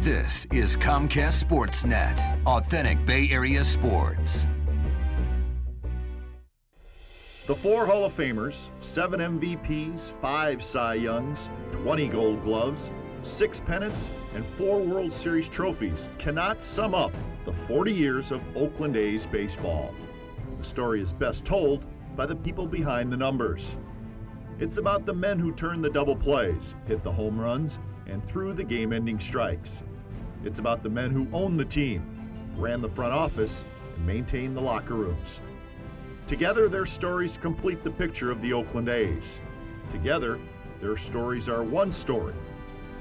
This is Comcast Sportsnet, authentic Bay Area sports. The 4 Hall of Famers, 7 MVPs, 5 Cy Youngs, 20 Gold Gloves, 6 pennants, and 4 World Series trophies cannot sum up the 40 years of Oakland A's baseball. The story is best told by the people behind the numbers. It's about the men who turned the double plays, hit the home runs, and threw the game-ending strikes. It's about the men who owned the team, ran the front office, and maintained the locker rooms. Together, their stories complete the picture of the Oakland A's. Together, their stories are one story,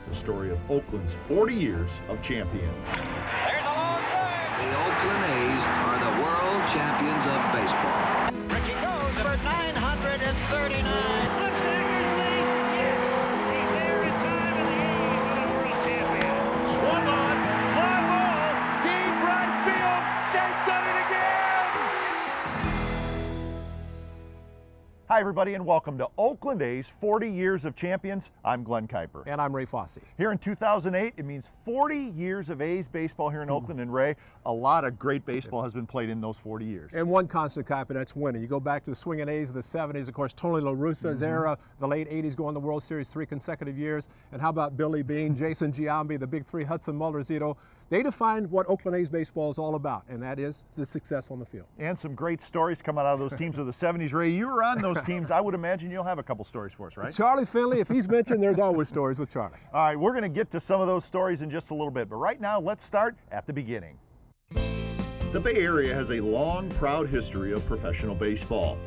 the story of Oakland's 40 years of champions. There's a long drive. The Oakland A's are the world champions of baseball. Ricky goes for 939. Flips to Eckersley. Yes, he's there in time, and the A's are the world champions. Swung on, fly ball, deep right field. They've done it again. Hi, everybody, and welcome to Oakland A's 40 Years of Champions. I'm Glenn Kuiper. And I'm Ray Fosse. Here in 2008, it means 40 years of A's baseball here in Oakland. And Ray, a lot of great baseball has been played in those 40 years. And one constant, Kuiper, that's winning. You go back to the swinging A's of the 70s, of course, Tony La Russa's era, the late 80s going to the World Series 3 consecutive years. And how about Billy Beane, Jason Giambi, the big three, Hudson Mulder, Zito. They defined what Oakland A's baseball is all about, and that is the success on the field. And some great stories coming out of those teams of the 70s. Ray, you were on those teams. I would imagine you'll have a couple stories for us, right? Charlie Finley, if he's mentioned, there's always stories with Charlie. All right, we're going to get to some of those stories in just a little bit. But right now, let's start at the beginning. The Bay Area has a long, proud history of professional baseball.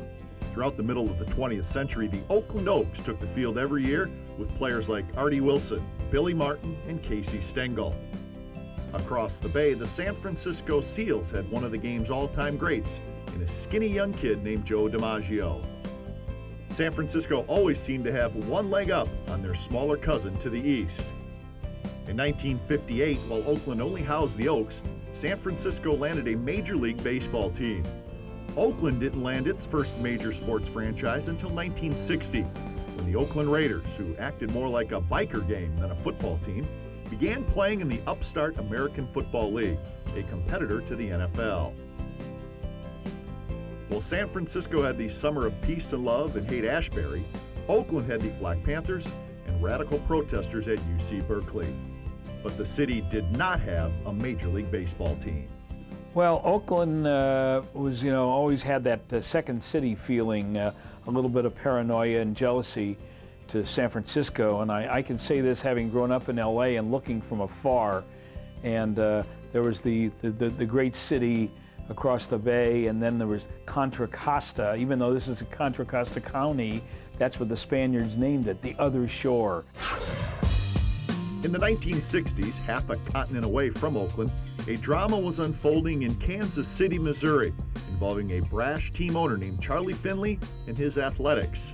Throughout the middle of the 20th century, the Oakland Oaks took the field every year with players like Artie Wilson, Billy Martin, and Casey Stengel. Across the Bay, the San Francisco Seals had one of the game's all-time greats in a skinny young kid named Joe DiMaggio. San Francisco always seemed to have one leg up on their smaller cousin to the east. In 1958, while Oakland only housed the Oaks, San Francisco landed a Major League Baseball team. Oakland didn't land its first major sports franchise until 1960, when the Oakland Raiders, who acted more like a biker game than a football team, began playing in the upstart American Football League, a competitor to the NFL. While San Francisco had the summer of peace and love in Haight-Ashbury, Oakland had the Black Panthers and radical protesters at UC Berkeley. But the city did not have a Major League Baseball team. Well, Oakland was, always had that second city feeling, a little bit of paranoia and jealousy to San Francisco, and I can say this having grown up in LA and looking from afar. And there was the great city across the bay, and then there was Contra Costa. Even though this is a Contra Costa County, that's what the Spaniards named it, the other shore. In the 1960s, half a continent away from Oakland, a drama was unfolding in Kansas City, Missouri, involving a brash team owner named Charlie Finley and his Athletics.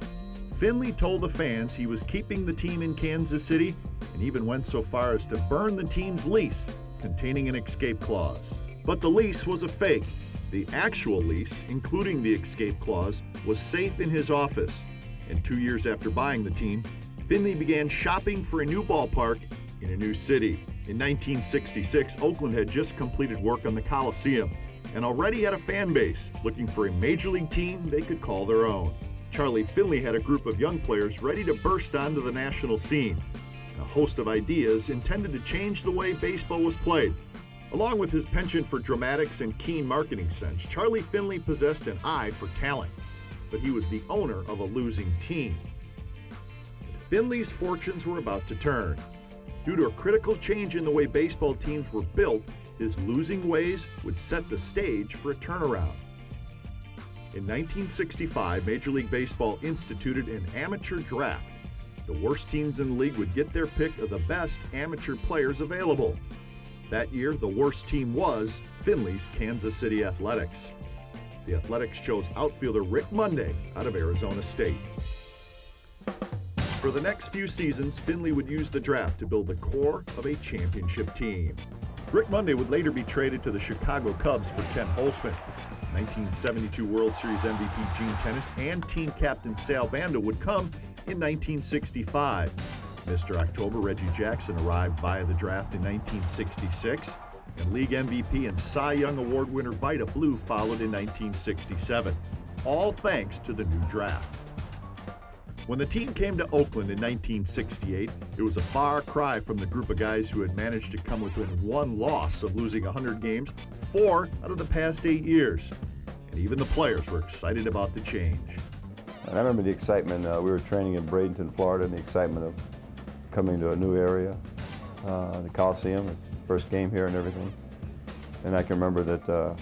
Finley told the fans he was keeping the team in Kansas City and even went so far as to burn the team's lease containing an escape clause. But the lease was a fake. The actual lease, including the escape clause, was safe in his office. And 2 years after buying the team, Finley began shopping for a new ballpark in a new city. In 1966, Oakland had just completed work on the Coliseum and already had a fan base looking for a major league team they could call their own. Charlie Finley had a group of young players ready to burst onto the national scene, and a host of ideas intended to change the way baseball was played. Along with his penchant for dramatics and keen marketing sense, Charlie Finley possessed an eye for talent, but he was the owner of a losing team. Finley's fortunes were about to turn. Due to a critical change in the way baseball teams were built, his losing ways would set the stage for a turnaround. In 1965, Major League Baseball instituted an amateur draft. The worst teams in the league would get their pick of the best amateur players available. That year, the worst team was Finley's Kansas City Athletics. The Athletics chose outfielder Rick Monday out of Arizona State. For the next few seasons, Finley would use the draft to build the core of a championship team. Rick Monday would later be traded to the Chicago Cubs for Ken Holtzman. 1972 World Series MVP Gene Tennis and team captain Sal Bando would come in 1965. Mr. October Reggie Jackson arrived via the draft in 1966, and league MVP and Cy Young Award winner Vida Blue followed in 1967, all thanks to the new draft. When the team came to Oakland in 1968, it was a far cry from the group of guys who had managed to come within one loss of losing 100 games 4 out of the past 8 years. And even the players were excited about the change. I remember the excitement. We were training in Bradenton, Florida, and the excitement of coming to a new area, the Coliseum, the first game here and everything. And I can remember that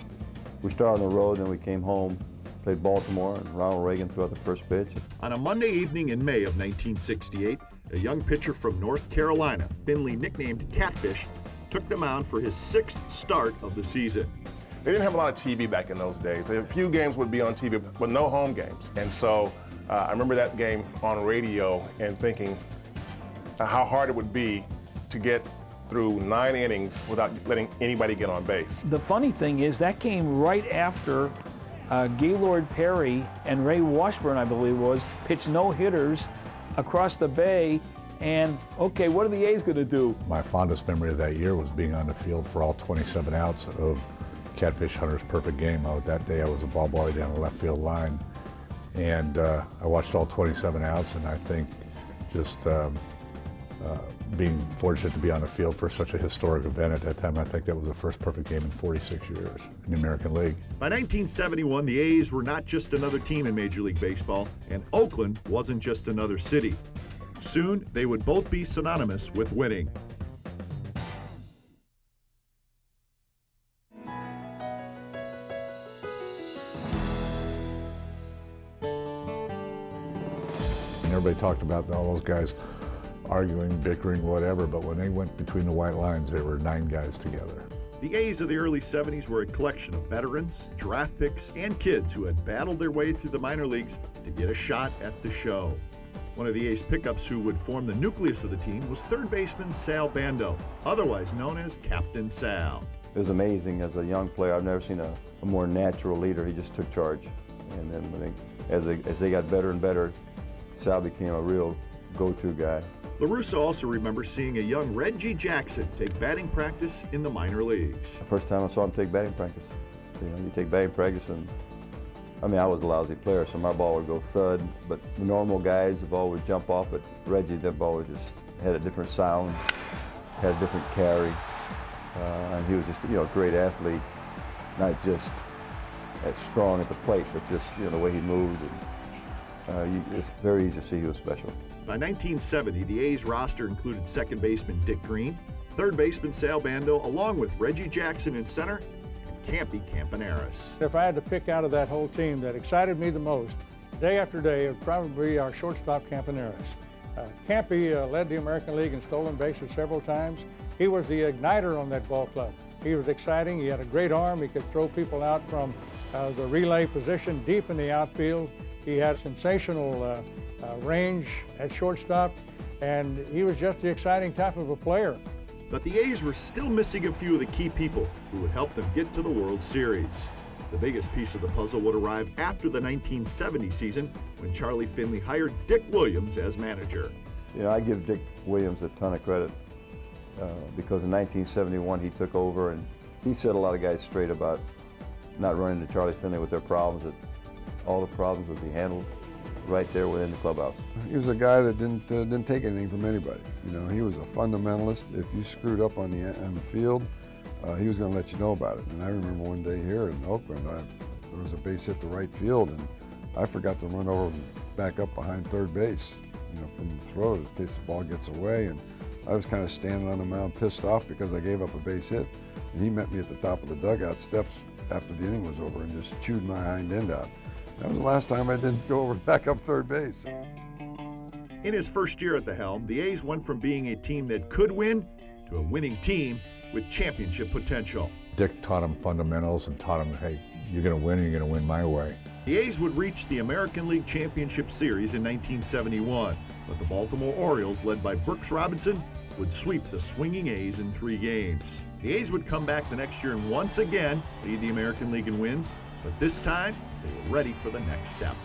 we started on the road, and we came home, played Baltimore, and Ronald Reagan threw out the first pitch. On a Monday evening in May of 1968, a young pitcher from North Carolina, Finley nicknamed Catfish, took the mound for his 6th start of the season. They didn't have a lot of TV back in those days. A few games would be on TV, but no home games. And so I remember that game on radio and thinking how hard it would be to get through 9 innings without letting anybody get on base. The funny thing is that came right after Gaylord Perry and Ray Washburn, I believe it was, pitched no-hitters across the bay. And, okay, what are the A's going to do? My fondest memory of that year was being on the field for all 27 outs of Catfish Hunter's perfect game. That day I was a ball boy down the left field line. And I watched all 27 outs, and I think just being fortunate to be on the field for such a historic event at that time, I think that was the first perfect game in 46 years in the American League. By 1971, the A's were not just another team in Major League Baseball, and Oakland wasn't just another city. Soon, they would both be synonymous with winning. Everybody talked about all those guys arguing, bickering, whatever, but when they went between the white lines, they were 9 guys together. The A's of the early 70s were a collection of veterans, draft picks, and kids who had battled their way through the minor leagues to get a shot at the show. One of the A's pickups who would form the nucleus of the team was third baseman Sal Bando, otherwise known as Captain Sal. It was amazing as a young player. I've never seen a more natural leader. He just took charge. And then as they got better and better, Sal became a real go-to guy. LaRusso also remembers seeing a young Reggie Jackson take batting practice in the minor leagues. The first time I saw him take batting practice. You take batting practice, and I mean, I was a lousy player, so my ball would go thud, but the normal guys, the ball would jump off, but Reggie, that ball would just had a different sound, had a different carry, and he was just, a great athlete, not just as strong at the plate, but just, the way he moved. It's very easy to see he was special. By 1970, the A's roster included second baseman Dick Green, third baseman Sal Bando, along with Reggie Jackson in center, and Campy Campaneris. If I had to pick out of that whole team that excited me the most, day after day, it would probably be our shortstop Campaneris. Campy led the American League in stolen bases several times. He was the igniter on that ball club. He was exciting. He had a great arm. He could throw people out from the relay position deep in the outfield. He had sensational range at shortstop, and he was just the exciting type of a player. But the A's were still missing a few of the key people who would help them get to the World Series. The biggest piece of the puzzle would arrive after the 1970 season when Charlie Finley hired Dick Williams as manager. I give Dick Williams a ton of credit because in 1971 he took over and he set a lot of guys straight about not running into Charlie Finley with their problems, that all the problems would be handled right there within the clubhouse. He was a guy that didn't take anything from anybody. He was a fundamentalist. If you screwed up on the field, he was going to let you know about it. And I remember one day here in Oakland, there was a base hit to right field, and I forgot to run over and back up behind third base, from the throw in case the ball gets away. And I was kind of standing on the mound pissed off because I gave up a base hit. And he met me at the top of the dugout steps after the inning was over and just chewed my hind end out. That was the last time I didn't go over back up third base. In his first year at the helm, the A's went from being a team that could win to a winning team with championship potential. Dick taught him fundamentals and taught him, hey, you're going to win and you're going to win my way. The A's would reach the American League Championship Series in 1971, but the Baltimore Orioles, led by Brooks Robinson, would sweep the swinging A's in 3 games. The A's would come back the next year and once again lead the American League in wins, but this time they were ready for the next step.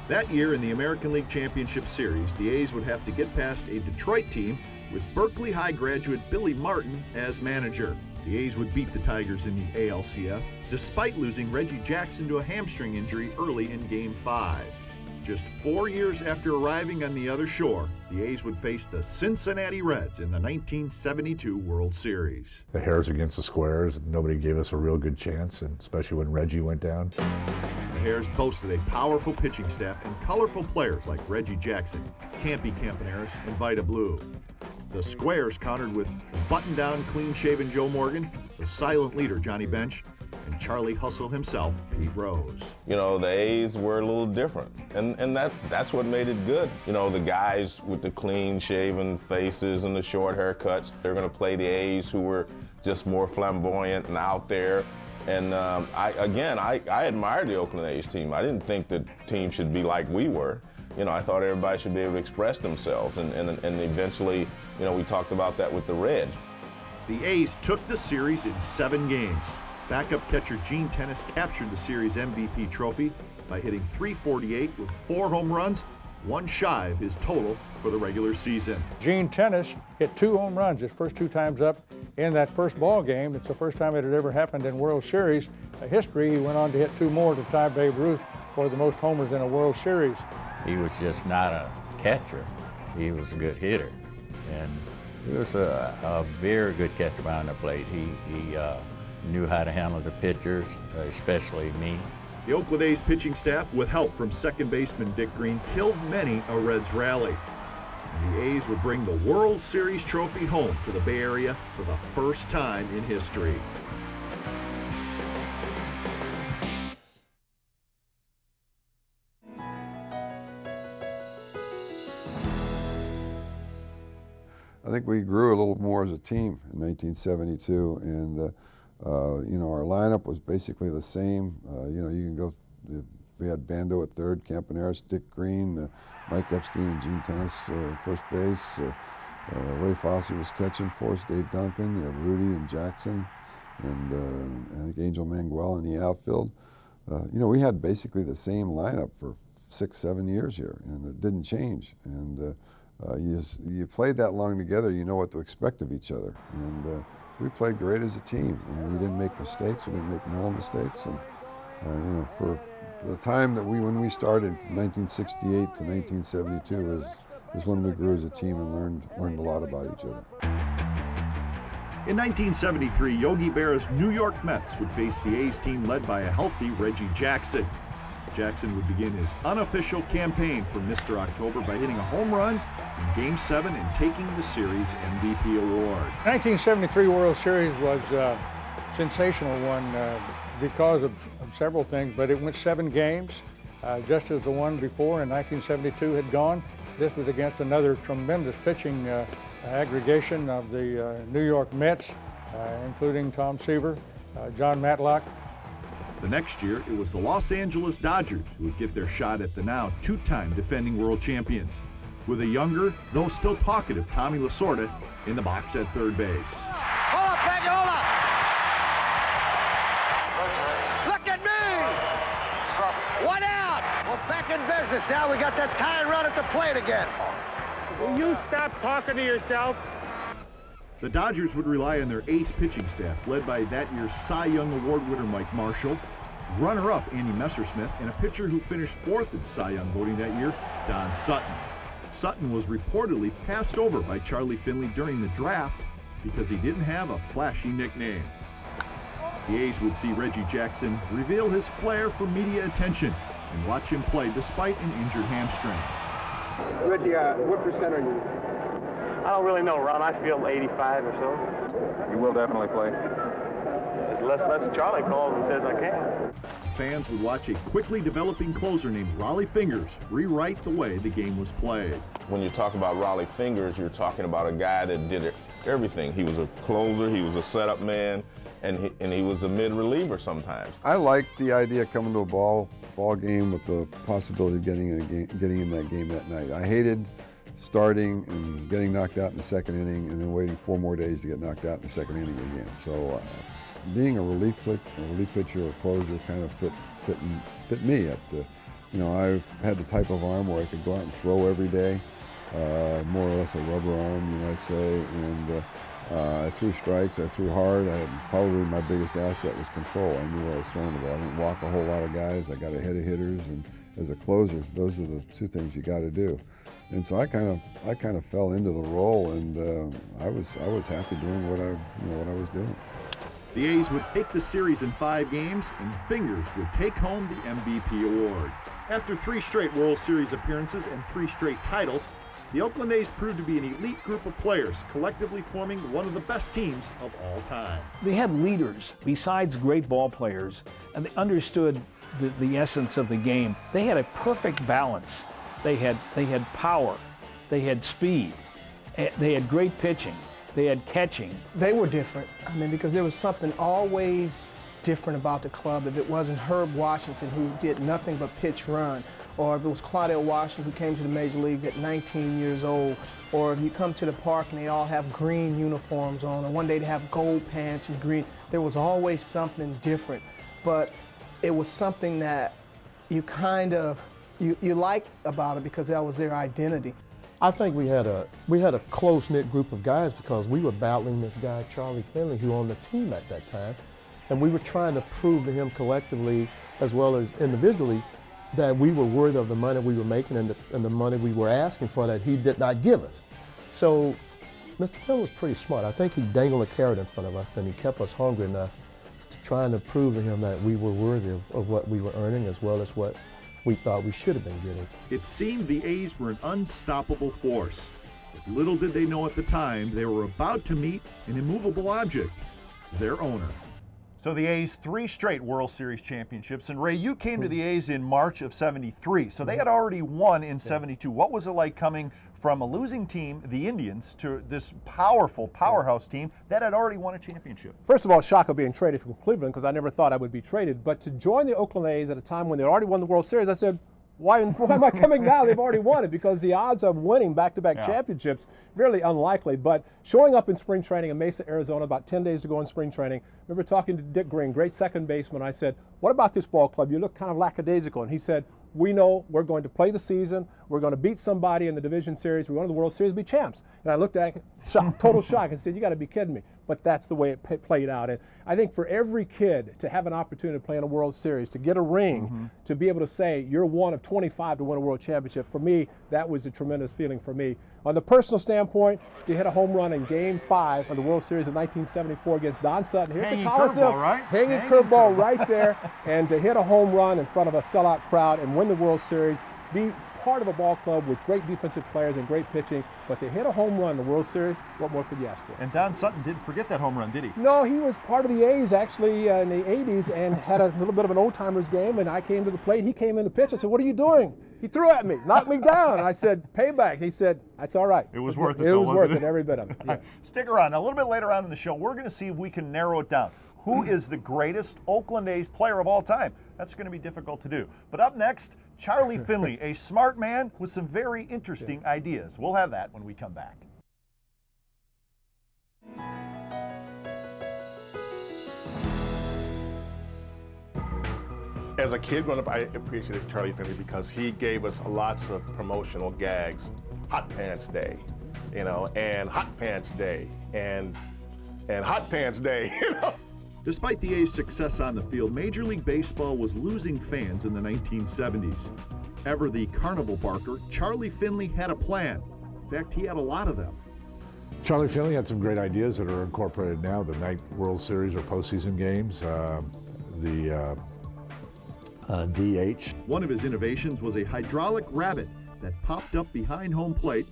That year in the American League Championship Series, the A's would have to get past a Detroit team with Berkeley High graduate Billy Martin as manager. The A's would beat the Tigers in the ALCS, despite losing Reggie Jackson to a hamstring injury early in Game 5. Just 4 years after arriving on the other shore, the A's would face the Cincinnati Reds in the 1972 World Series. The hairs against the squares, nobody gave us a real good chance, and especially when Reggie went down. The Hares boasted a powerful pitching staff and colorful players like Reggie Jackson, Campy Campaneris, and Vida Blue. The Squares countered with the button-down, clean-shaven Joe Morgan, the silent leader Johnny Bench, and Charlie Hustle himself, Pete Rose. You know, the A's were a little different, and that's what made it good. You know, the guys with the clean-shaven faces and the short haircuts, they're going to play the A's who were just more flamboyant and out there. And I admired the Oakland A's team. I didn't think the team should be like we were. You know, I thought everybody should be able to express themselves, and eventually, you know, we talked about that with the Reds. The A's took the series in 7 games. Backup catcher Gene Tennis captured the series MVP trophy by hitting .348 with 4 home runs, 1 shy of his total for the regular season. Gene Tennis hit 2 home runs his first 2 times up in that first ball game. It's the first time it had ever happened in World Series history. He went on to hit 2 more to tie Babe Ruth for the most homers in a World Series. He was just not a catcher. He was a good hitter. And he was a very good catcher behind the plate. He knew how to handle the pitchers, especially me. The Oakland A's pitching staff, with help from second baseman Dick Green, killed many a Reds rally. And the A's would bring the World Series trophy home to the Bay Area for the first time in history. I think we grew a little more as a team in 1972, and you know, our lineup was basically the same. You know, you can go. We had Bando at third, Campaneris, Dick Green, Mike Epstein, and Gene Tennis first base. Ray Fosse was catching for us, Dave Duncan, you have Rudy and Jackson, and I think Angel Manguel in the outfield. You know, we had basically the same lineup for 6-7 years here, and it didn't change. And you played that long together, you know what to expect of each other. And we played great as a team. I mean, we didn't make mistakes, we didn't make mental mistakes. And you know, for the time that when we started, 1968 to 1972, is when we grew as a team and learned a lot about each other. In 1973, Yogi Berra's New York Mets would face the A's team led by a healthy Reggie Jackson. Jackson would begin his unofficial campaign for Mr. October by hitting a home run in Game 7 and taking the series MVP award. 1973 World Series was a sensational one because of several things, but it went 7 games, just as the one before in 1972 had gone. This was against another tremendous pitching aggregation of the New York Mets, including Tom Seaver, John Matlock. The next year, it was the Los Angeles Dodgers who would get their shot at the now 2-time defending world champions, with a younger, though still talkative, Tommy Lasorda in the box at third base. Hold up, Peggy, hold up! Look at me! 1 out! We're back in business now. We got that tying run at the plate again. Will you stop talking to yourself? The Dodgers would rely on their ace pitching staff, led by that year's Cy Young Award winner Mike Marshall, runner-up Andy Messersmith, and a pitcher who finished 4th in Cy Young voting that year, Don Sutton. Sutton was reportedly passed over by Charlie Finley during the draft because he didn't have a flashy nickname. The A's would see Reggie Jackson reveal his flair for media attention and watch him play despite an injured hamstring. Reggie, what percent are you? I don't really know, Ron. I feel 85 or so. You will definitely play. Unless Charlie calls and says I can. Fans would watch a quickly developing closer named Raleigh Fingers rewrite the way the game was played. When you talk about Raleigh Fingers, you're talking about a guy that did everything. He was a closer, he was a setup man, and he was a mid-reliever sometimes. I liked the idea of coming to a ball game with the possibility of getting in that game that night. I hated starting and getting knocked out in the second inning and then waiting 4 more days to get knocked out in the second inning again. So being a relief pitcher or closer kind of fit me at You know, I've had the type of arm where I could go out and throw every day, more or less a rubber arm, you might say, and I threw strikes, I threw hard. Probably my biggest asset was control. I knew where I was throwing the ball. I didn't walk a whole lot of guys. I got ahead of hitters, and as a closer, those are the two things you got to do. And so I kind of fell into the role, and I was happy doing what I was doing. The A's would take the series in 5 games, and Fingers would take home the MVP award. After 3 straight World Series appearances and 3 straight titles, the Oakland A's proved to be an elite group of players, collectively forming one of the best teams of all time. They had leaders besides great ball players, and they understood the essence of the game. They had a perfect balance. They had power, they had speed, they had great pitching, they had catching. They were different. I mean, because there was something always different about the club. If it wasn't Herb Washington, who did nothing but pitch run, or if it was Claudell Washington, who came to the major leagues at 19 years old, or if you come to the park and they all have green uniforms on, or one day they have gold pants and green, there was always something different. But it was something that you kind of, you liked about it because that was their identity. I think we had a close-knit group of guys because we were battling this guy, Charlie Finley, who owned the team at that time. And we were trying to prove to him collectively as well as individually that we were worthy of the money we were making and the money we were asking for that he did not give us. So Mr. Finley was pretty smart. I think he dangled a carrot in front of us and he kept us hungry enough to trying to prove to him that we were worthy of what we were earning as well as what we thought we should have been getting. It seemed the A's were an unstoppable force. But little did they know at the time they were about to meet an immovable object, their owner. So the A's 3 straight World Series championships. And Ray, you came to the A's in March of '73, so they had already won in '72. What was it like coming from a losing team, the Indians, to this powerful powerhouse team that had already won a championship? First of all, shock of being traded from Cleveland because I never thought I would be traded. But to join the Oakland A's at a time when they already won the World Series, I said, why am I coming now? They've already won it, because the odds of winning back-to-back championships, really unlikely. But showing up in spring training in Mesa, Arizona, about 10 days to go in spring training, I remember talking to Dick Green, great second baseman. I said, what about this ball club? You look kind of lackadaisical. And he said, we know we're going to play the season. We're going to beat somebody in the division series. We won the World Series, be champs. And I looked at it, total shock, and said, you got to be kidding me. But that's the way it played out. And I think for every kid to have an opportunity to play in a World Series, to get a ring, to be able to say you're one of 25 to win a World Championship, for me, that was a tremendous feeling for me. On the personal standpoint, to hit a home run in Game 5 of the World Series of 1974 against Don Sutton here at the Coliseum, hanging curveball right there, and to hit a home run in front of a sellout crowd and win the World Series, be part of a ball club with great defensive players and great pitching, but to hit a home run in the World Series, what more could you ask for? And Don Sutton didn't forget that home run, did he? No, he was part of the A's actually in the 80s and had a little bit of an old-timers game, and I came to the plate. He came in to pitch. I said, what are you doing? He threw at me, knocked me down. I said, payback. He said, that's all right. It was worth it, It though, was wasn't worth it, every bit of it. Yeah. Stick around. Now, a little bit later on in the show, we're going to see if we can narrow it down. Who is the greatest Oakland A's player of all time? That's going to be difficult to do. But up next, Charlie Finley, a smart man with some very interesting ideas. We'll have that when we come back. As a kid growing up, I appreciated Charlie Finley because he gave us lots of promotional gags. Hot Pants Day, you know, and Hot Pants Day, and Hot Pants Day, you know. Despite the A's success on the field, Major League Baseball was losing fans in the 1970s. Ever the carnival barker, Charlie Finley had a plan. In fact, he had a lot of them. Charlie Finley had some great ideas that are incorporated now, the night World Series or postseason games, the DH. One of his innovations was a hydraulic rabbit that popped up behind home plate,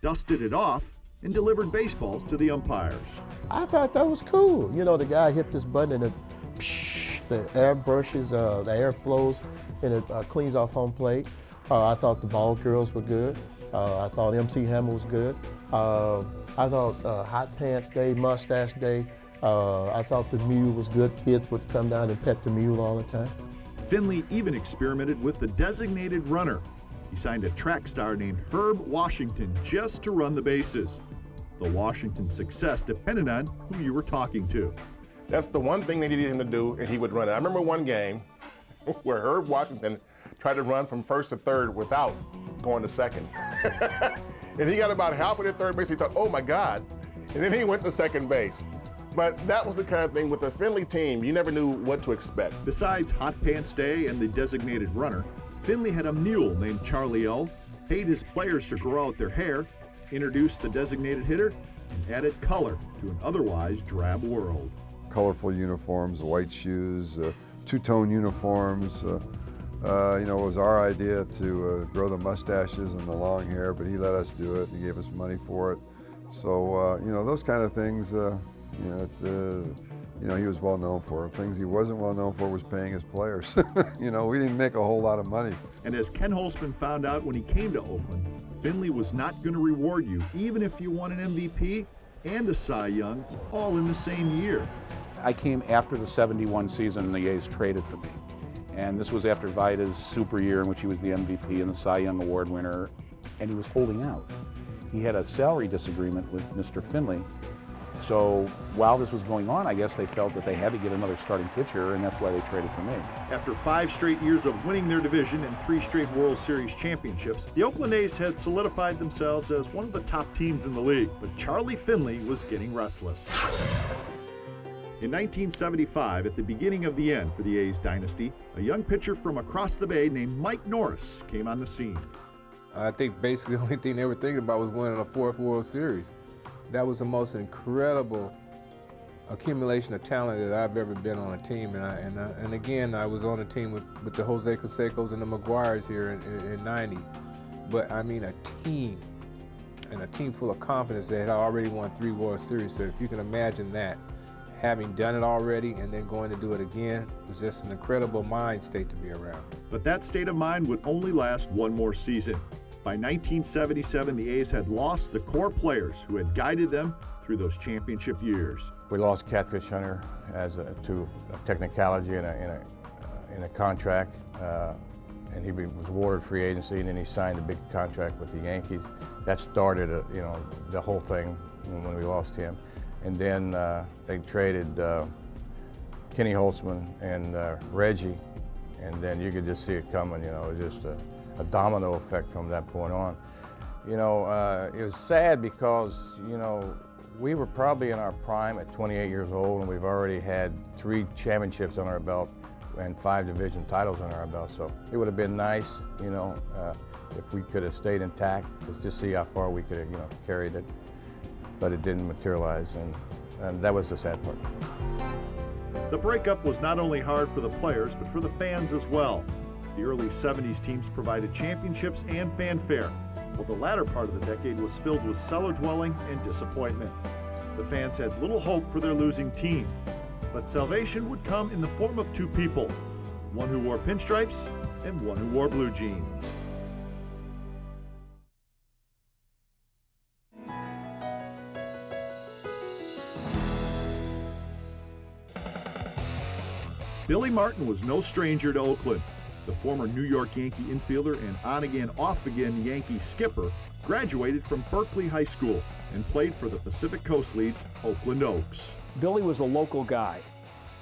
dusted it off, and delivered baseballs to the umpires. I thought that was cool. You know, the guy hit this button and the air brushes, the air flows, and it cleans off home plate. I thought the ball girls were good. I thought MC Hammer was good. I thought Hot Pants Day, Mustache Day. I thought the mule was good. Kids would come down and pet the mule all the time. Finley even experimented with the designated runner. He signed a track star named Herb Washington just to run the bases. The Washington success depended on who you were talking to. That's the one thing they needed him to do, and he would run it. I remember one game, where Herb Washington tried to run from first to third without going to second. And he got about halfway to third base, he thought, oh my God. And then he went to second base. But that was the kind of thing with the Finley team, you never knew what to expect. Besides Hot Pants Day and the designated runner, Finley had a mule named Charlie O, paid his players to grow out their hair, introduced the designated hitter, and added color to an otherwise drab world. Colorful uniforms, white shoes, two-tone uniforms. You know, it was our idea to grow the mustaches and the long hair, but he let us do it. He gave us money for it. So, you know, those kind of things, you know, he was well known for. Things he wasn't well known for was paying his players. You know, we didn't make a whole lot of money. And as Ken Holtzman found out when he came to Oakland, Finley was not going to reward you, even if you won an MVP and a Cy Young, all in the same year. I came after the '71 season and the A's traded for me. And this was after Vida's super year in which he was the MVP and the Cy Young Award winner, and he was holding out. He had a salary disagreement with Mr. Finley. So while this was going on, I guess they felt that they had to get another starting pitcher, and that's why they traded for me. After 5 straight years of winning their division and 3 straight World Series championships, the Oakland A's had solidified themselves as one of the top teams in the league. But Charlie Finley was getting restless. In 1975, at the beginning of the end for the A's dynasty, a young pitcher from across the bay named Mike Norris came on the scene. I think basically the only thing they were thinking about was winning a 4th World Series. That was the most incredible accumulation of talent that I've ever been on a team. And again, I was on a team with the Jose Cansecos and the McGuires here in '90. But I mean a team, and a team full of confidence that had already won 3 World Series. So if you can imagine that, having done it already and then going to do it again, was just an incredible mind state to be around. But that state of mind would only last 1 more season. By 1977, the A's had lost the core players who had guided them through those championship years. We lost Catfish Hunter to a technicality in a contract, and he was awarded free agency, and then he signed a big contract with the Yankees. That started, you know, the whole thing when we lost him. And then they traded Kenny Holtzman and Reggie, and then you could just see it coming. You know, it was just a domino effect from that point on. You know, it was sad because, you know, we were probably in our prime at 28 years old, and we've already had 3 championships on our belt and 5 division titles on our belt. So it would have been nice, you know, if we could have stayed intact, just see how far we could have, you know, carried it. But it didn't materialize, and that was the sad part. The breakup was not only hard for the players, but for the fans as well. The early '70s teams provided championships and fanfare, while the latter part of the decade was filled with cellar dwelling and disappointment. The fans had little hope for their losing team, but salvation would come in the form of 2 people, one who wore pinstripes and one who wore blue jeans. Billy Martin was no stranger to Oakland. The former New York Yankee infielder and on-again, off-again Yankee skipper graduated from Berkeley High School and played for the Pacific Coast League's Oakland Oaks. Billy was a local guy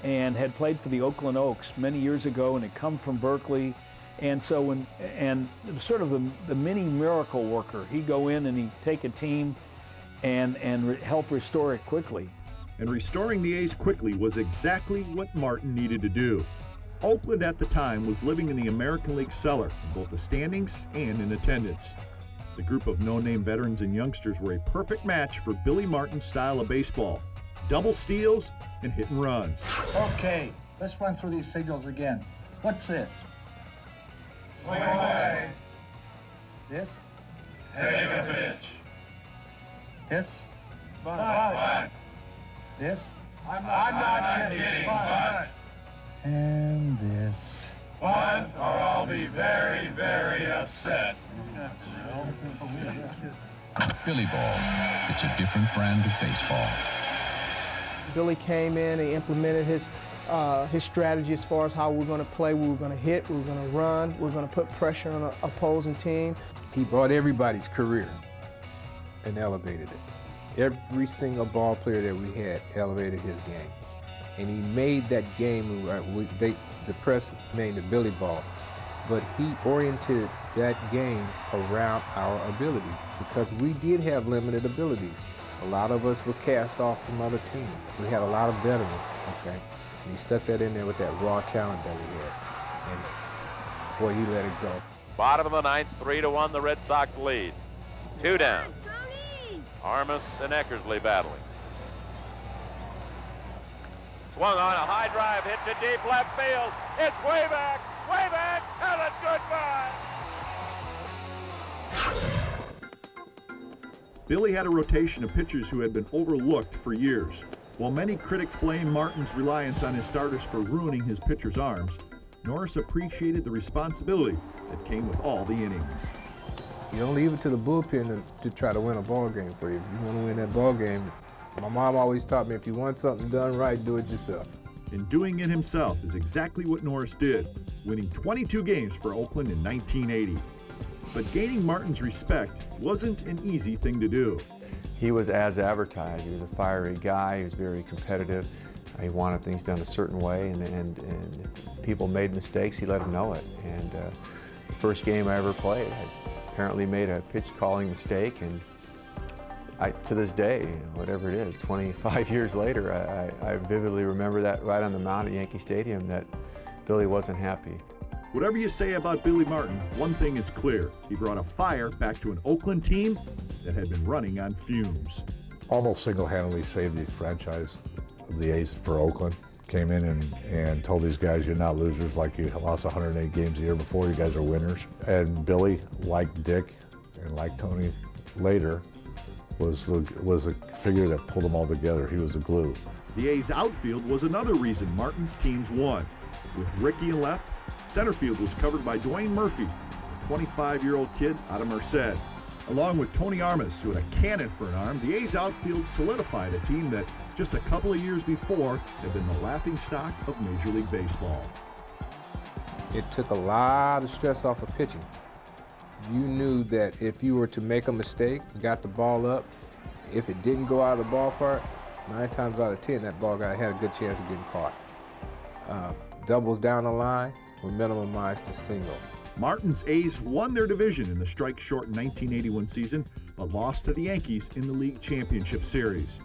and had played for the Oakland Oaks many years ago and had come from Berkeley. And so it was sort of the mini miracle worker. He'd go in and he'd take a team and help restore it quickly. And restoring the A's quickly was exactly what Martin needed to do. Oakland at the time was living in the American League cellar, in both the standings and in attendance. The group of no-name veterans and youngsters were a perfect match for Billy Martin's style of baseball. Double steals and hit and runs. Okay, let's run through these signals again. What's this? Swing away. This? Take a pitch. This? Bunt. This? I'm not getting bunt. And this. Bunt, or I'll be very, very upset. Billy Ball. It's a different brand of baseball. Billy came in and implemented his strategy as far as how we're going to play. We were going to hit, we were going to run, we were going to put pressure on an opposing team. He brought everybody's career and elevated it. Every single ball player that we had elevated his game. and he made that game, the press named it Billy Ball, but he oriented that game around our abilities because we did have limited abilities. A lot of us were cast off from other teams. We had a lot of veterans, okay? And he stuck that in there with that raw talent that we had. And boy, he let it go. Bottom of the ninth, 3-1 the Red Sox lead. 2 down. Armas and Eckersley battling. Swung on a high drive, hit to deep left field. It's way back, tell it goodbye. Billy had a rotation of pitchers who had been overlooked for years. While many critics blame Martin's reliance on his starters for ruining his pitchers' arms, Norris appreciated the responsibility that came with all the innings. You don't leave it to the bullpen to try to win a ball game for you. If you want to win that ball game, my mom always taught me, if you want something done right, do it yourself. And doing it himself is exactly what Norris did, winning 22 games for Oakland in 1980. But gaining Martin's respect wasn't an easy thing to do. He was as advertised. He was a fiery guy. He was very competitive. He wanted things done a certain way, and if people made mistakes, he let them know it. And the first game I ever played, I apparently made a pitch calling mistake, and to this day, whatever it is, 25 years later, I vividly remember that right on the mound at Yankee Stadium, that Billy wasn't happy. Whatever you say about Billy Martin, one thing is clear. He brought a fire back to an Oakland team that had been running on fumes. Almost single-handedly saved the franchise of the A's for Oakland. Came in and told these guys, you're not losers, like you lost 108 games a year before, you guys are winners. And Billy, like Dick and like Tony later, was a figure that pulled them all together. He was the glue. The A's outfield was another reason Martin's teams won. With Rickey in left, center field was covered by Dwayne Murphy, a 25-year-old kid out of Merced. Along with Tony Armas, who had a cannon for an arm, the A's outfield solidified a team that just a couple of years before had been the laughingstock of Major League Baseball. It took a lot of stress off of pitching. You knew that if you were to make a mistake, got the ball up, if it didn't go out of the ballpark, 9 times out of 10, that ball guy had a good chance of getting caught. Doubles down the line were minimized to singles. Martin's A's won their division in the strike-short 1981 season, but lost to the Yankees in the League Championship Series.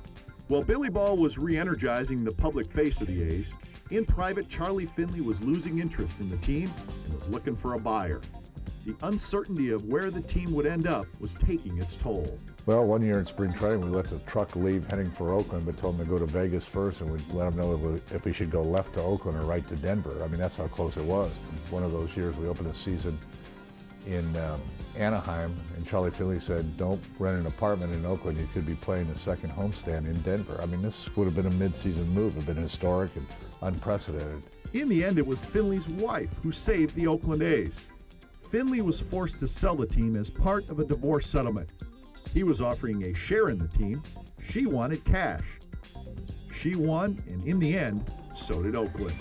While Billy Ball was re-energizing the public face of the A's, in private, Charlie Finley was losing interest in the team and was looking for a buyer. The uncertainty of where the team would end up was taking its toll. Well, one year in spring training, we let the truck leave heading for Oakland, but told him to go to Vegas first, and we let him know if we should go left to Oakland or right to Denver. I mean, that's how close it was. One of those years, we opened the season in Anaheim, and Charlie Finley said, don't rent an apartment in Oakland. You could be playing the second homestand in Denver. I mean, this would have been a mid-season move. It would have been historic and unprecedented. In the end, it was Finley's wife who saved the Oakland A's. Finley was forced to sell the team as part of a divorce settlement. He was offering a share in the team. She wanted cash. She won, and in the end, so did Oakland.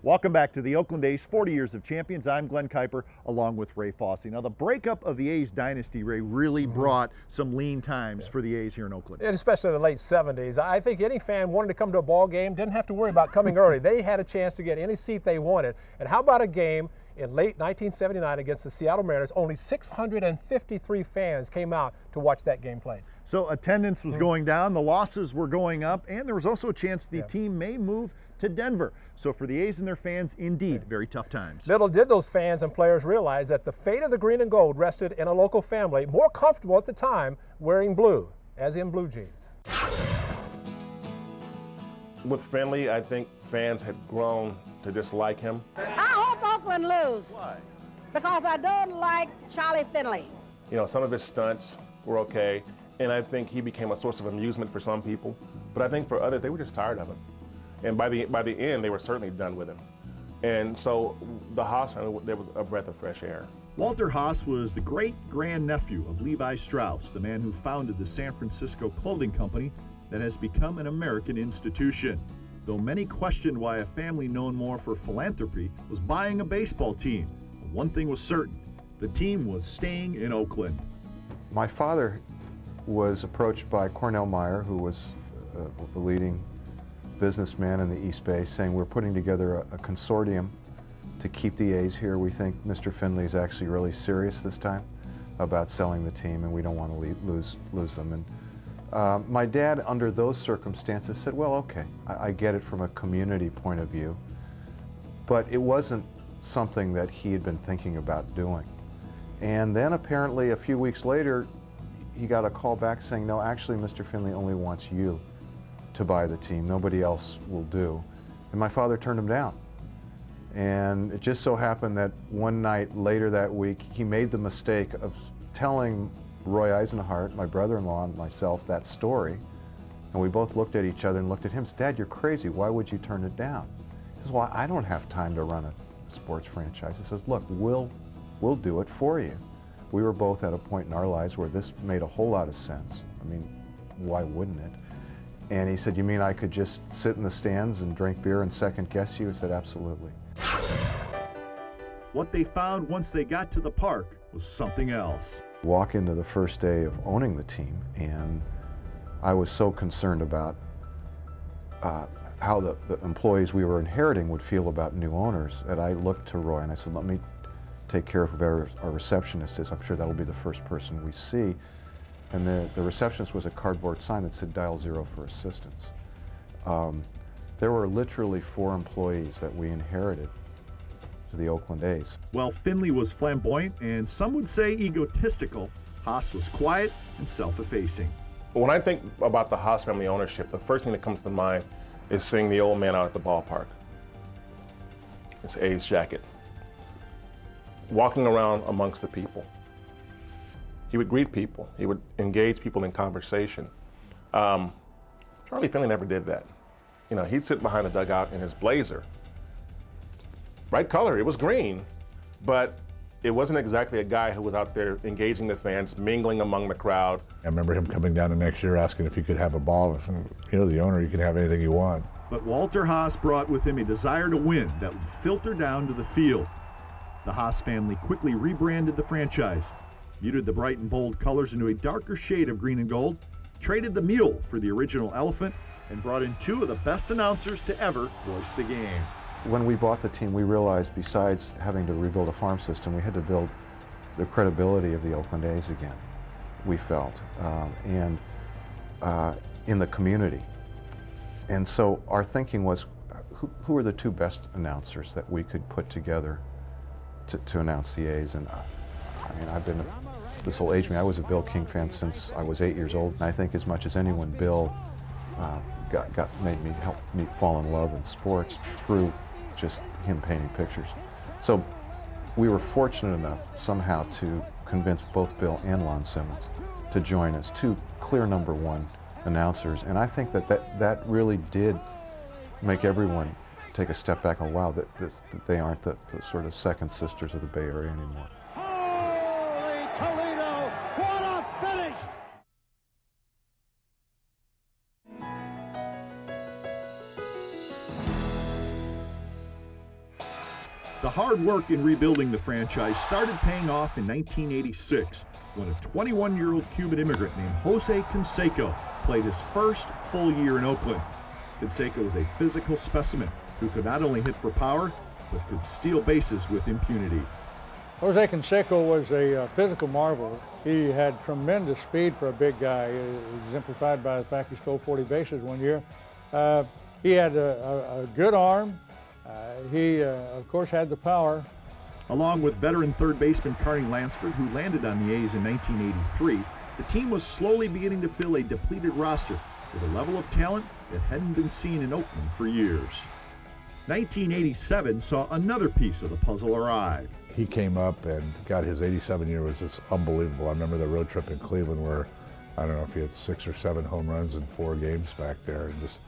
Welcome back to the Oakland A's 40 Years of Champions. I'm Glenn Kuiper along with Ray Fosse. Now, the breakup of the A's dynasty, Ray, really brought some lean times for the A's here in Oakland. And especially in the late 70s. I think any fan wanted to come to a ball game didn't have to worry about coming early. They had a chance to get any seat they wanted. And how about a game in late 1979 against the Seattle Mariners? Only 653 fans came out to watch that game played. So attendance was going down, the losses were going up, and there was also a chance the team may move to Denver. So for the A's and their fans, indeed, very tough times. Little did those fans and players realize that the fate of the green and gold rested in a local family, more comfortable at the time wearing blue, as in blue jeans. With Finley, I think fans had grown to dislike him. I hope Oakland lose. Why? Because I don't like Charlie Finley. You know, some of his stunts were okay, and I think he became a source of amusement for some people. But I think for others, they were just tired of him. And by the end, they were certainly done with him. And so the Haas, there was a breath of fresh air. Walter Haas was the great-grandnephew of Levi Strauss, the man who founded the San Francisco clothing company that has become an American institution. Though many questioned why a family known more for philanthropy was buying a baseball team, one thing was certain: the team was staying in Oakland. My father was approached by Cornell Meyer, who was a leading businessman in the East Bay, saying we're putting together a consortium to keep the A's here. We think Mr. Finley is actually really serious this time about selling the team, and we don't want to lose them. And my dad, under those circumstances, said, well, okay, I get it from a community point of view, but it wasn't something that he had been thinking about doing. And then apparently a few weeks later, he got a call back saying, no, actually, Mr. Finley only wants you to buy the team. Nobody else will do. And my father turned him down. And it just so happened that one night later that week, he made the mistake of telling Roy Eisenhart, my brother-in-law, and myself that story. And we both looked at each other and looked at him and said, Dad, you're crazy. Why would you turn it down? He says, well, I don't have time to run a sports franchise. He says, look, we'll do it for you. We were both at a point in our lives where this made a whole lot of sense. I mean, why wouldn't it? And he said, you mean I could just sit in the stands and drink beer and second guess you? I said, absolutely. What they found once they got to the park was something else. Walk into the first day of owning the team, and I was so concerned about how the employees we were inheriting would feel about new owners that I looked to Roy and I said, let me take care of whoever our receptionist is. I'm sure that'll be the first person we see. And the receptionist was a cardboard sign that said dial 0 for assistance. There were literally 4 employees that we inherited to the Oakland A's. While Finley was flamboyant and some would say egotistical, Haas was quiet and self-effacing. When I think about the Haas family ownership, the first thing that comes to mind is seeing the old man out at the ballpark. His A's jacket. Walking around amongst the people. He would greet people. He would engage people in conversation. Charlie Finley never did that. You know, he'd sit behind the dugout in his blazer. Right color, it was green, but it wasn't exactly a guy who was out there engaging the fans, mingling among the crowd. I remember him coming down the next year asking if he could have a ball. I said, you know, the owner, you can have anything you want. But Walter Haas brought with him a desire to win that would filter down to the field. The Haas family quickly rebranded the franchise, muted the bright and bold colors into a darker shade of green and gold, traded the mule for the original elephant, and brought in 2 of the best announcers to ever voice the game. When we bought the team, we realized besides having to rebuild a farm system, we had to build the credibility of the Oakland A's again, we felt, and in the community. And so our thinking was, who are the 2 best announcers that we could put together to announce the A's? And I mean, I've been this whole age, I was a Bill King fan since I was 8 years old, and I think as much as anyone, Bill made me help me fall in love in sports through just him painting pictures. So we were fortunate enough somehow to convince both Bill and Lon Simmons to join us, 2 clear #1 announcers, and I think that really did make everyone take a step back and wow, that they aren't the sort of second sisters of the Bay Area anymore. Holy Toledo, what a finish! The hard work in rebuilding the franchise started paying off in 1986 when a 21-year-old Cuban immigrant named Jose Canseco played his first full year in Oakland. Canseco was a physical specimen who could not only hit for power, but could steal bases with impunity. Jose Canseco was a physical marvel. He had tremendous speed for a big guy, exemplified by the fact he stole 40 bases one year. He had a good arm. He, of course, had the power. Along with veteran third baseman Carney Lansford, who landed on the A's in 1983, the team was slowly beginning to fill a depleted roster with a level of talent that hadn't been seen in Oakland for years. 1987 saw another piece of the puzzle arrive. He came up and got his 87 year was just unbelievable. I remember the road trip in Cleveland where, I don't know if he had 6 or 7 home runs in 4 games back there, and just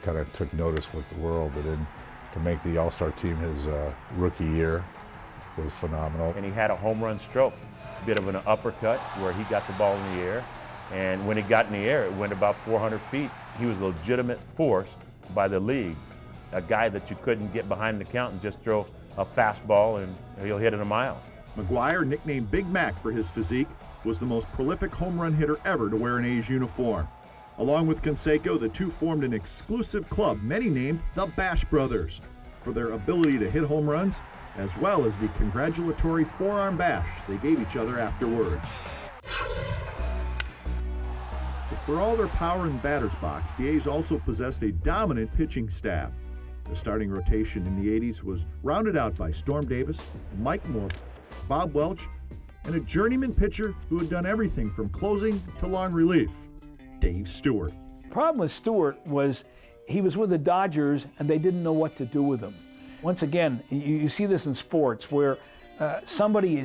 kind of took notice with the world. But then to make the All-Star team his rookie year was phenomenal. And he had a home run stroke, a bit of an uppercut where he got the ball in the air. And when it got in the air, it went about 400 feet. He was a legitimate force by the league. A guy that you couldn't get behind the count and just throw a fastball and he'll hit it a mile. McGuire, nicknamed Big Mac for his physique, was the most prolific home run hitter ever to wear an A's uniform. Along with Canseco, the two formed an exclusive club many named the Bash Brothers for their ability to hit home runs, as well as the congratulatory forearm bash they gave each other afterwards. But for all their power in the batter's box, the A's also possessed a dominant pitching staff. The starting rotation in the 80s was rounded out by Storm Davis, Mike Moore, Bob Welch, and a journeyman pitcher who had done everything from closing to long relief, Dave Stewart. The problem with Stewart was he was with the Dodgers and they didn't know what to do with him. Once again, you see this in sports where somebody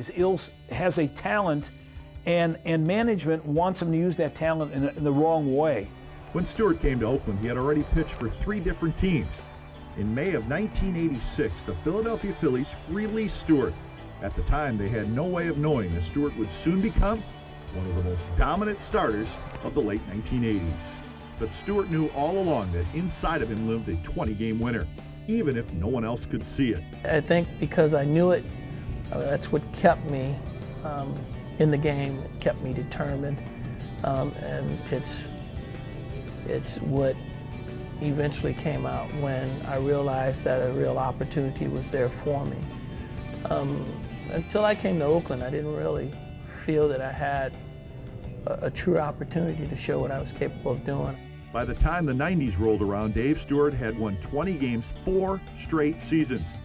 has a talent and management wants him to use that talent in the wrong way. When Stewart came to Oakland, he had already pitched for 3 different teams. In May of 1986, the Philadelphia Phillies released Stewart. At the time, they had no way of knowing that Stewart would soon become one of the most dominant starters of the late 1980s. But Stewart knew all along that inside of him lived a 20-game winner, even if no one else could see it. I think because I knew it, that's what kept me in the game, it kept me determined, and it's what eventually came out when I realized that a real opportunity was there for me. Until I came to Oakland, I didn't really feel that I had a true opportunity to show what I was capable of doing. By the time the 90s rolled around, Dave Stewart had won 20 games 4 straight seasons.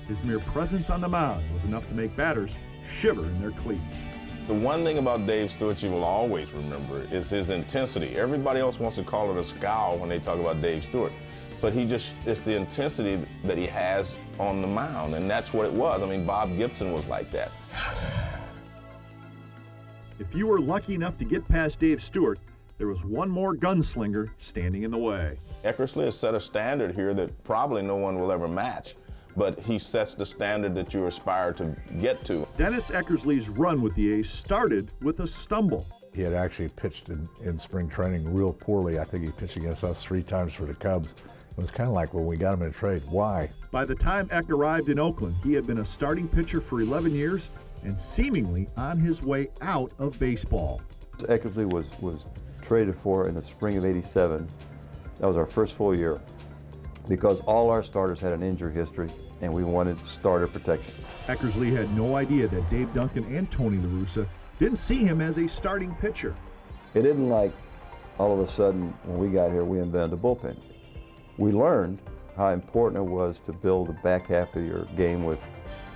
His mere presence on the mound was enough to make batters shiver in their cleats. The one thing about Dave Stewart you will always remember is his intensity. Everybody else wants to call it a scowl when they talk about Dave Stewart, but it's the intensity that he has on the mound, and that's what it was. I mean, Bob Gibson was like that. If you were lucky enough to get past Dave Stewart, there was one more gunslinger standing in the way. Eckersley has set a standard here that probably no one will ever match, but he sets the standard that you aspire to get to. Dennis Eckersley's run with the A's started with a stumble. He had actually pitched in spring training real poorly. I think he pitched against us 3 times for the Cubs. It was kind of like, well, we got him in a trade. Why? By the time Eck arrived in Oakland, he had been a starting pitcher for 11 years and seemingly on his way out of baseball. Eckersley was traded for in the spring of '87. That was our first full year because all our starters had an injury history and we wanted starter protection. Eckersley had no idea that Dave Duncan and Tony La Russa didn't see him as a starting pitcher. It isn't like all of a sudden when we got here we invented the bullpen. We learned how important it was to build the back half of your game with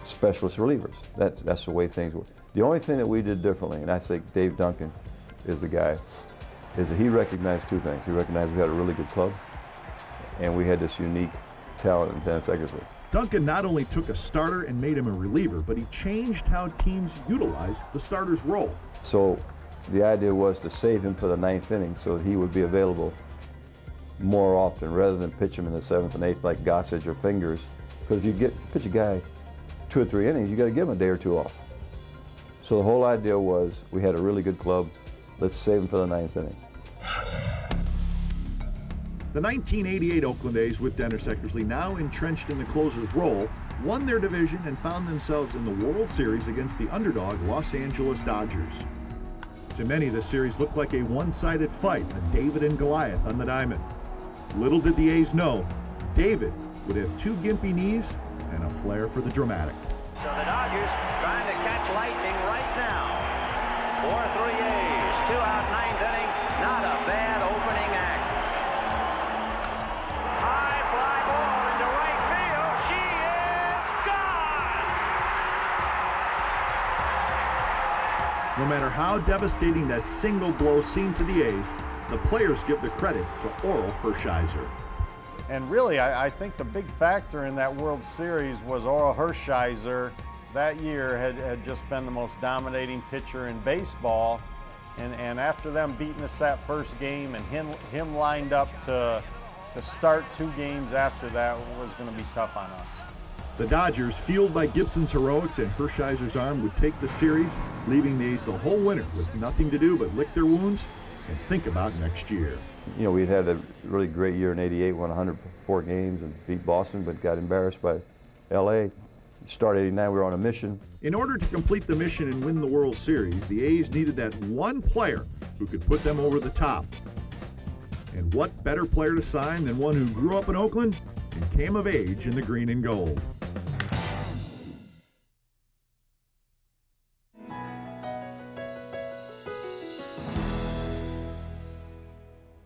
specialist relievers. That's the way things were. The only thing that we did differently, and I think Dave Duncan is the guy, is that he recognized 2 things. He recognized we had a really good club, and we had this unique talent in Dennis Eckersley. Duncan not only took a starter and made him a reliever, but he changed how teams utilized the starter's role. So the idea was to save him for the 9th inning so that he would be available more often rather than pitch him in the 7th and 8th like Gossage or Fingers. Because if you pitch a guy 2 or 3 innings, you got to give him a day or 2 off. So the whole idea was we had a really good club, let's save him for the 9th inning. The 1988 Oakland A's, with Dennis Eckersley now entrenched in the closer's role, won their division and found themselves in the World Series against the underdog Los Angeles Dodgers. To many, the series looked like a one-sided fight, a David and Goliath on the diamond. Little did the A's know, David would have 2 gimpy knees and a flair for the dramatic. So the Dodgers trying to catch lightning right now. 4-3 A's, 2 out, 9th inning. Not a bad opening act. High fly ball into right field. She is gone. No matter how devastating that single blow seemed to the A's, the players give the credit to Oral Hershiser. And really, I think the big factor in that World Series was Oral Hershiser. That year had just been the most dominating pitcher in baseball. And after them beating us that first game and him lined up to start 2 games after that was going to be tough on us. The Dodgers, fueled by Gibson's heroics and Hershiser's arm, would take the series, leaving the A's the whole winter with nothing to do but lick their wounds and think about next year. You know, we'd had a really great year in '88, won 104 games and beat Boston, but got embarrassed by LA. Start '89, we were on a mission. In order to complete the mission and win the World Series, the A's needed that one player who could put them over the top. And what better player to sign than one who grew up in Oakland and came of age in the green and gold?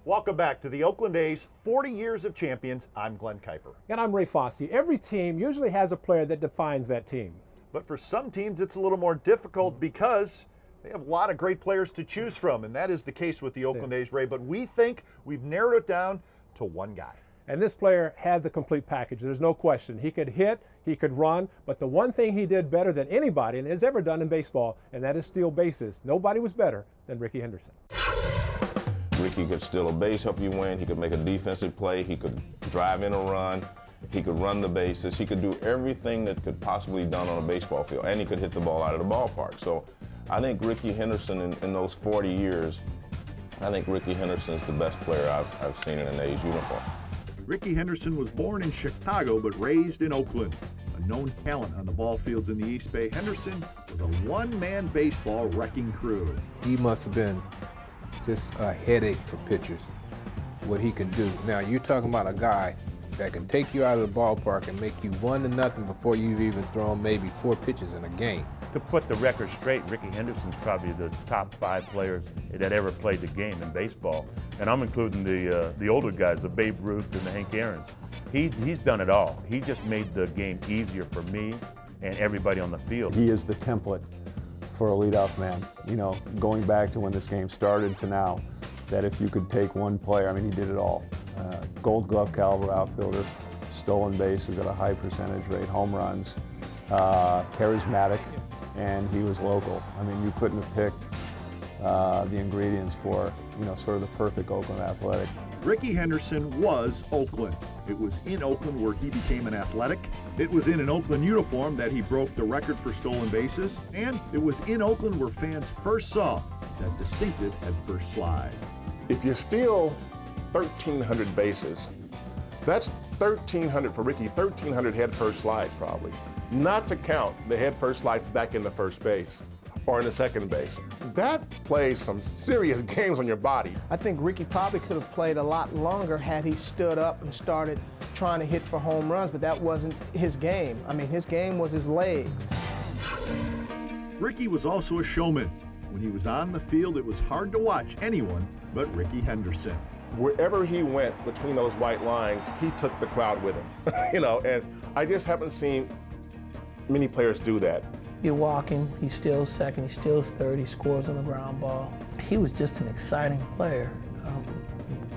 Welcome back to the Oakland A's 40 Years of Champions. I'm Glenn Kuiper. And I'm Ray Fosse. Every team usually has a player that defines that team. But for some teams, it's a little more difficult because they have a lot of great players to choose from, and that is the case with the Oakland A's, Ray. But we think we've narrowed it down to one guy. And this player had the complete package. There's no question. He could hit, he could run, but the one thing he did better than anybody and has ever done in baseball, and that is steal bases. Nobody was better than Rickey Henderson. Rickey could steal a base, help you win. He could make a defensive play. He could drive in a run. He could run the bases. He could do everything that could possibly be done on a baseball field, and he could hit the ball out of the ballpark. So I think Rickey Henderson in those 40 years, I think Rickey Henderson is the best player I've seen in an A's uniform. Rickey Henderson was born in Chicago but raised in Oakland. A known talent on the ball fields in the East Bay, Henderson was a one-man baseball wrecking crew. He must have been just a headache for pitchers, what he can do. Now, you're talking about a guy that can take you out of the ballpark and make you 1-0 before you've even thrown maybe 4 pitches in a game. To put the record straight, Rickey Henderson's probably the top 5 players that ever played the game in baseball. And I'm including the older guys, the Babe Ruth and the Hank Aaron's. He's done it all. He just made the game easier for me and everybody on the field. He is the template for a leadoff man. You know, going back to when this game started to now, that if you could take one player, I mean, he did it all. Gold Glove caliber outfielder, stolen bases at a high percentage rate, home runs, charismatic, and he was local. I mean, you couldn't have picked the ingredients for, you know, sort of the perfect Oakland Athletic. Rickey Henderson was Oakland. It was in Oakland where he became an athletic. It was in an Oakland uniform that he broke the record for stolen bases. And it was in Oakland where fans first saw that distinctive head-first slide. If you steal 1,300 bases, that's 1,300 for Rickey, 1,300 head-first slides probably. Not to count the head-first slides back into first base or in the second base. That plays some serious games on your body. I think Rickey probably could have played a lot longer had he stood up and started trying to hit for home runs, but that wasn't his game. I mean, his game was his legs. Rickey was also a showman. When he was on the field, it was hard to watch anyone but Rickey Henderson. Wherever he went between those white lines, he took the crowd with him. You know, and I just haven't seen many players do that. You walk him, he steals second, he steals third, he scores on the ground ball. He was just an exciting player,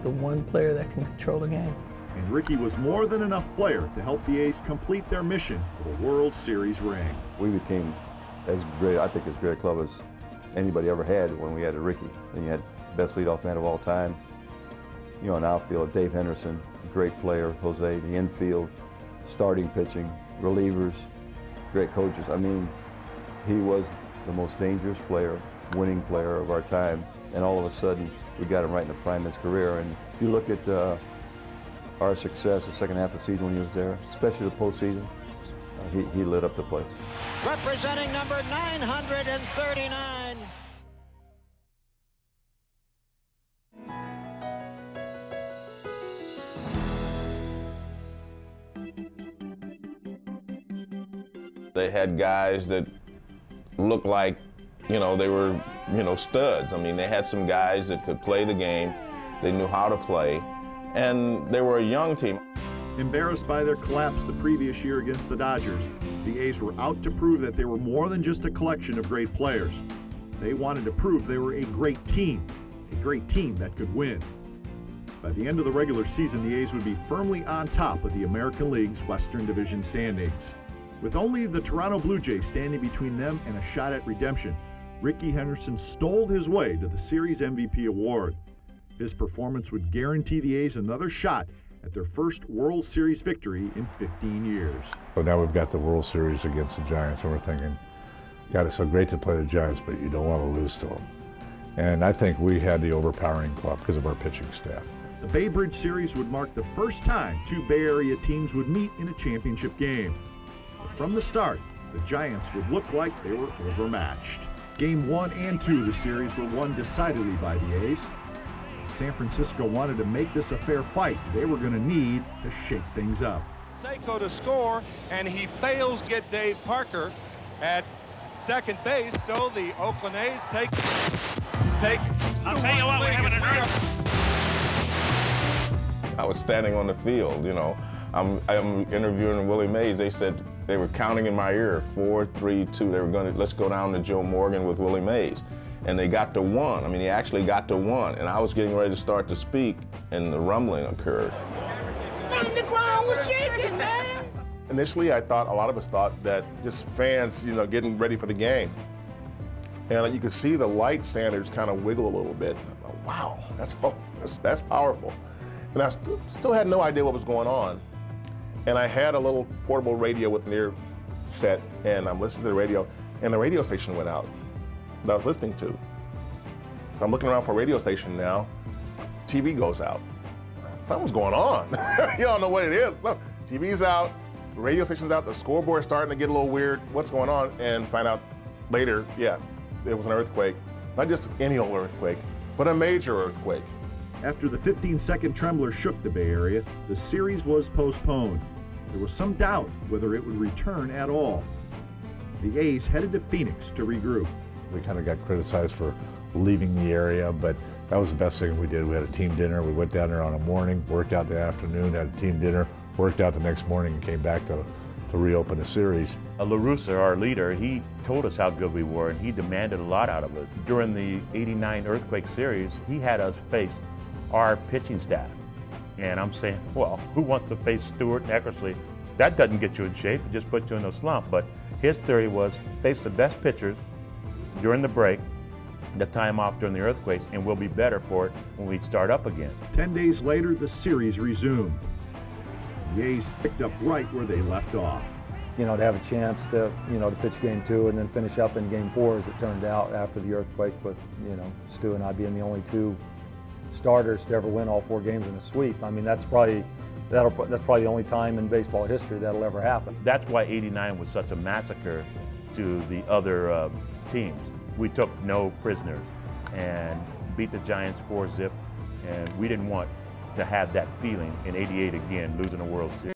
the one player that can control the game. And Rickey was more than enough player to help the A's complete their mission for the World Series ring. We became as great, I think, as great a club as anybody ever had when we had a Rickey. And you had best leadoff man of all time. You know, an outfield, Dave Henderson, great player, Jose, the infield, starting pitching, relievers, great coaches. I mean, he was the most dangerous player, winning player of our time, and all of a sudden we got him right in the prime of his career. And if you look at our success the second half of the season when he was there, especially the postseason, he lit up the place. Representing number 939. They had guys that looked like, you know, they were, you know, studs. I mean, they had some guys that could play the game, they knew how to play, and they were a young team. Embarrassed by their collapse the previous year against the Dodgers, the A's were out to prove that they were more than just a collection of great players. They wanted to prove they were a great team that could win. By the end of the regular season, the A's would be firmly on top of the American League's Western Division standings. With only the Toronto Blue Jays standing between them and a shot at redemption, Rickey Henderson stole his way to the Series MVP award. His performance would guarantee the A's another shot at their first World Series victory in 15 years. But now we've got the World Series against the Giants, and we're thinking, God, it's so great to play the Giants, but you don't want to lose to them. And I think we had the overpowering club because of our pitching staff. The Bay Bridge Series would mark the first time two Bay Area teams would meet in a championship game. The from the start, the Giants would look like they were overmatched. Game 1 and 2 of the series were won decidedly by the A's. If San Francisco wanted to make this a fair fight, they were going to need to shake things up. Seiko to score, and he fails to get Dave Parker at second base, so the Oakland A's take. I'll tell you what, we're having an earth. I was standing on the field, you know. I'm interviewing Willie Mays. They said they were counting in my ear, 4, 3, 2. They were going to, let's go down to Joe Morgan with Willie Mays. And they got to 1. I mean, he actually got to 1. And I was getting ready to start to speak, and the rumbling occurred. And the ground was shaking, man. Initially, a lot of us thought that just fans, you know, getting ready for the game. And you could see the light standards kind of wiggle a little bit. I thought, wow, that's powerful. And I still had no idea what was going on. And I had a little portable radio with an ear set, and I'm listening to the radio, and the radio station went out that I was listening to. So I'm looking around for a radio station now. TV goes out. Something's going on. You don't know what it is. TV's out, the radio station's out, the scoreboard's starting to get a little weird. What's going on? And find out later, yeah, it was an earthquake. Not just any old earthquake, but a major earthquake. After the 15-second trembler shook the Bay Area, the series was postponed. There was some doubt whether it would return at all. The A's headed to Phoenix to regroup. We kind of got criticized for leaving the area, but that was the best thing we did. We had a team dinner. We went down there on a morning, worked out the afternoon, had a team dinner, worked out the next morning, and came back to reopen the series. La Russa, our leader, he told us how good we were, and he demanded a lot out of us. During the '89 earthquake series, he had us face our pitching staff. And I'm saying, well, who wants to face Stewart and Eckersley? That doesn't get you in shape, it just puts you in a slump. But his theory was face the best pitchers during the break, the time off during the earthquakes, and we'll be better for it when we start up again. 10 days later, the series resumed. The A's picked up right where they left off. You know, to have a chance to, to pitch game 2 and then finish up in game 4, as it turned out, after the earthquake, with, Stu and I being the only 2 starters to ever win all 4 games in a sweep. I mean, that's probably the only time in baseball history that'll ever happen. That's why '89 was such a massacre to the other teams. We took no prisoners and beat the Giants 4-0, and we didn't want to have that feeling in '88 again, losing a World Series.